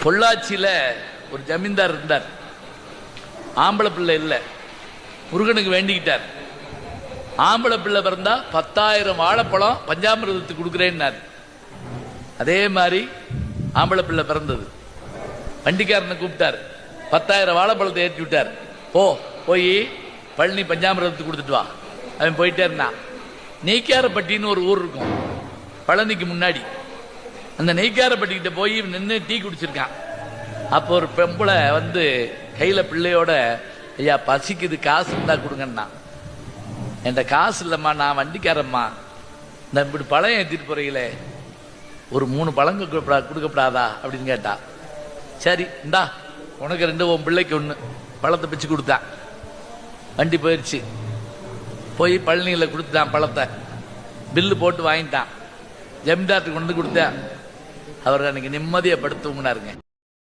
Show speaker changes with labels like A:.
A: பொள்ளாச்சியில் ஒரு ஜமீன்தார் இருந்தார். ஆம்பளை பிள்ளை இல்லை, முருகனுக்கு வேண்டிக்கிட்டார். ஆம்பளை பிள்ளை பிறந்தா 10,000 வாழைப்பழம் பஞ்சாமிரதத்துக்கு கொடுக்குறேன்னார். அதே மாதிரி ஆம்பளை பிள்ளை பிறந்தது. வண்டிக்காரனை கூப்பிட்டார், 10,000 வாழைப்பழத்தை ஏற்றி விட்டார். போய் பழனி பஞ்சாமிரதத்துக்கு கொடுத்துட்டு வா. அவன் போயிட்டே இருந்தான். நெய்க்காரப்பட்டின்னு ஒரு ஊர் இருக்கும் பழனிக்கு முன்னாடி. அந்த நெய்க்காரப்பட்டிக்கிட்ட போய் நின்று டீ குடிச்சிருக்கான். அப்போ ஒரு பெம்பளை வந்து கையில் பிள்ளையோட, ஐயா பசிக்குது, காசு இருந்தா கொடுங்கன்னா. என்கிட்ட காசு இல்லைம்மா, நான் வண்டிக்காரம்மா, இந்த இப்படி பழம் ஏற்றிட்டு போறீங்களே, ஒரு 3 பழம் கொடுக்கப்படாதா அப்படின்னு கேட்டா. சரி இந்தா உனக்கு 2, உன் பிள்ளைக்கு 1 பழத்தை பிச்சு கொடுத்தான். வண்டி போயிடுச்சு. போய் பழனியில் கொடுத்தான் பழத்தை. பில்லு போட்டு வாங்கிட்டான். ஜமீன்தார்ட்டு கொண்டு கொடுத்தேன். அவர் அன்னைக்கு நிம்மதியை படுத்துவங்கன்னாருங்க.